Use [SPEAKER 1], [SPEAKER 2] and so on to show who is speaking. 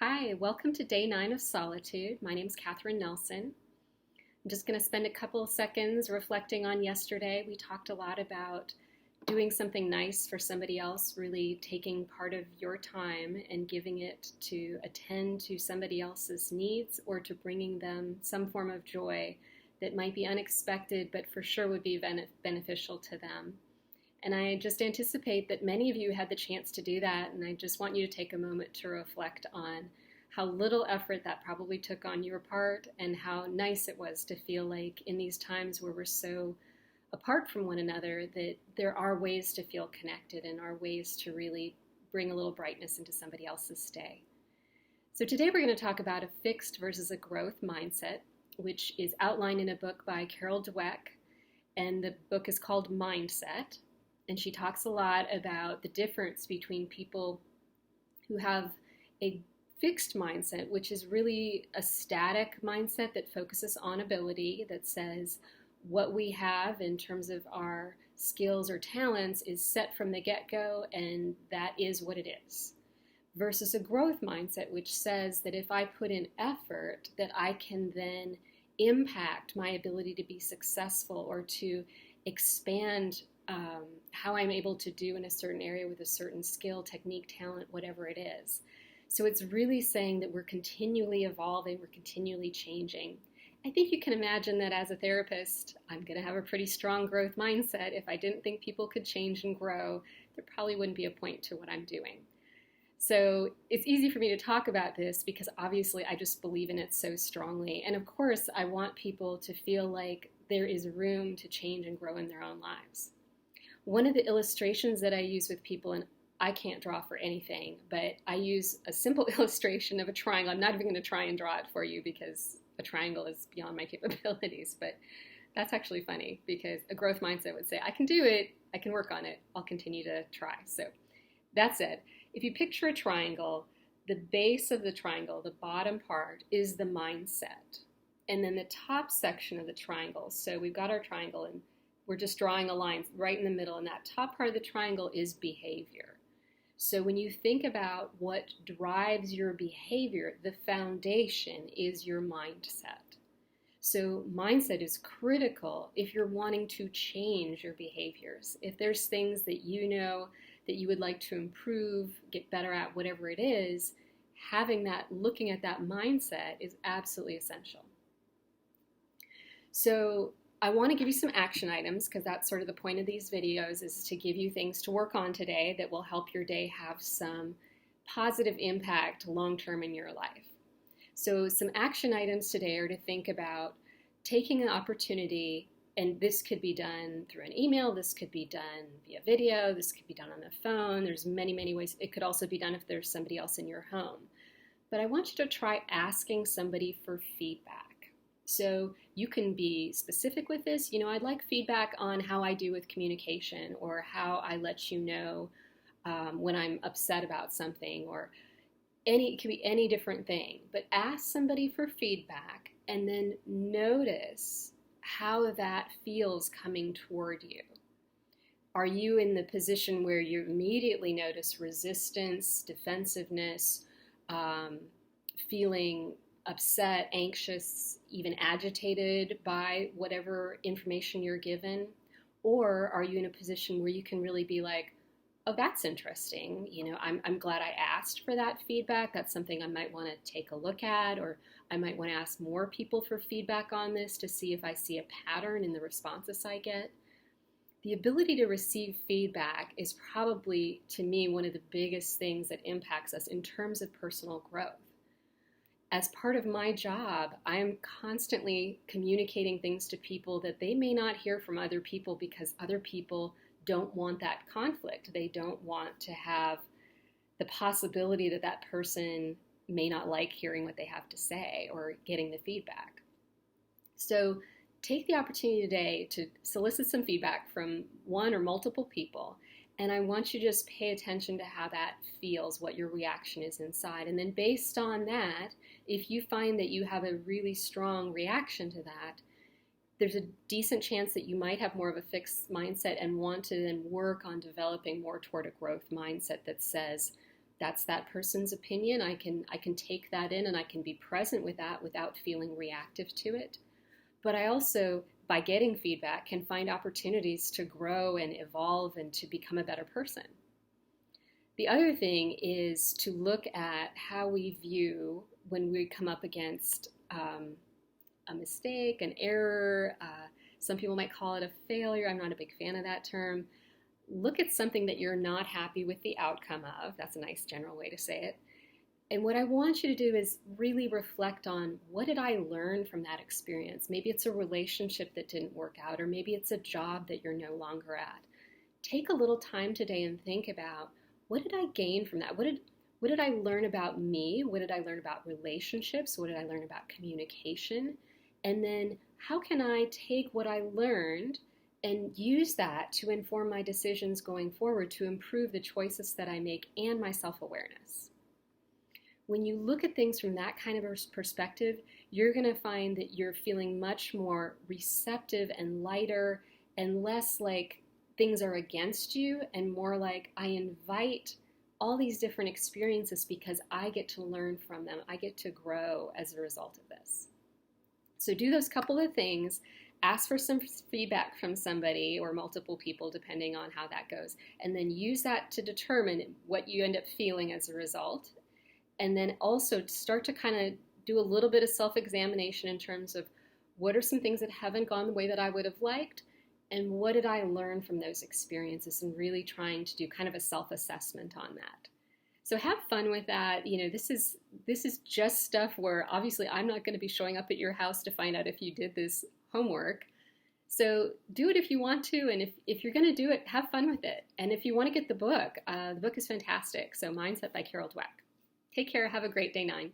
[SPEAKER 1] Hi, welcome to day 9 of Solitude. My name is Catherine Nelson. I'm just going to spend a couple of seconds reflecting on yesterday. We talked a lot about doing something nice for somebody else, really taking part of your time and giving it to attend to somebody else's needs or to bringing them some form of joy that might be unexpected but for sure would be beneficial to them. And I just anticipate that many of you had the chance to do that, and I just want you to take a moment to reflect on how little effort that probably took on your part and how nice it was to feel like in these times where we're so apart from one another that there are ways to feel connected and are ways to really bring a little brightness into somebody else's day. So today we're going to talk about a fixed versus a growth mindset, which is outlined in a book by Carol Dweck, and the book is called Mindset. And she talks a lot about the difference between people who have a fixed mindset, which is really a static mindset that focuses on ability, that says what we have in terms of our skills or talents is set from the get-go, and that is what it is. Versus a growth mindset, which says that if I put in effort, that I can then impact my ability to be successful or to expand how I'm able to do in a certain area with a certain skill, technique, talent, whatever it is. So it's really saying that we're continually evolving, we're continually changing. I think you can imagine that as a therapist, I'm going to have a pretty strong growth mindset. If I didn't think people could change and grow, there probably wouldn't be a point to what I'm doing. So it's easy for me to talk about this because obviously I just believe in it so strongly. And of course, I want people to feel like there is room to change and grow in their own lives. One of the illustrations that I use with people, and I can't draw for anything, but I use a simple illustration of a triangle. I'm not even going to try and draw it for you because a triangle is beyond my capabilities, but that's actually funny because a growth mindset would say, I can do it, I can work on it, I'll continue to try. So that's it. If you picture a triangle, the base of the triangle, the bottom part, is the mindset. And then the top section of the triangle, so we've got our triangle and we're just drawing a line right in the middle, and that top part of the triangle is behavior. So when you think about what drives your behavior, the foundation is your mindset. So mindset is critical if you're wanting to change your behaviors. If there's things that you know that you would like to improve, get better at, whatever it is, having that, looking at that mindset is absolutely essential. So I want to give you some action items because that's sort of the point of these videos, is to give you things to work on today that will help your day have some positive impact long-term in your life. So some action items today are to think about taking an opportunity, and this could be done through an email, this could be done via video, this could be done on the phone. There's many, many ways. It could also be done if there's somebody else in your home. But I want you to try asking somebody for feedback. So you can be specific with this. I'd like feedback on how I do with communication, or how I let you know when I'm upset about something, or it could be any different thing. But ask somebody for feedback and then notice how that feels coming toward you. Are you in the position where you immediately notice resistance, defensiveness, feeling upset, anxious, even agitated by whatever information you're given? Or are you in a position where you can really be like, oh, that's interesting. I'm glad I asked for that feedback. That's something I might want to take a look at, or I might want to ask more people for feedback on this to see if I see a pattern in the responses I get. The ability to receive feedback is probably, to me, one of the biggest things that impacts us in terms of personal growth. As part of my job, I'm constantly communicating things to people that they may not hear from other people because other people don't want that conflict. They don't want to have the possibility that that person may not like hearing what they have to say or getting the feedback. So take the opportunity today to solicit some feedback from one or multiple people. And I want you to just pay attention to how that feels, what your reaction is inside. And then based on that, if you find that you have a really strong reaction to that, there's a decent chance that you might have more of a fixed mindset and want to then work on developing more toward a growth mindset that says, that's that person's opinion. I can take that in and I can be present with that without feeling reactive to it. But I also, by getting feedback, can find opportunities to grow and evolve and to become a better person. The other thing is to look at how we view when we come up against a mistake, an error. Some people might call it a failure. I'm not a big fan of that term. Look at something that you're not happy with the outcome of. That's a nice general way to say it. And what I want you to do is really reflect on, what did I learn from that experience? Maybe it's a relationship that didn't work out, or maybe it's a job that you're no longer at. Take a little time today and think about, what did I gain from that? What did I learn about me? What did I learn about relationships? What did I learn about communication? And then how can I take what I learned and use that to inform my decisions going forward to improve the choices that I make and my self-awareness? When you look at things from that kind of perspective, you're going to find that you're feeling much more receptive and lighter and less like things are against you, and more like, I invite all these different experiences because I get to learn from them. I get to grow as a result of this. So do those couple of things. Ask for some feedback from somebody or multiple people, depending on how that goes, and then use that to determine what you end up feeling as a result. And then also start to kind of do a little bit of self-examination in terms of, what are some things that haven't gone the way that I would have liked, and what did I learn from those experiences, and really trying to do kind of a self-assessment on that. So have fun with that. This is just stuff where obviously I'm not going to be showing up at your house to find out if you did this homework. So do it if you want to, and if you're going to do it, have fun with it. And if you want to get the book is fantastic. So Mindset by Carol Dweck. Take care. Have a great day 9.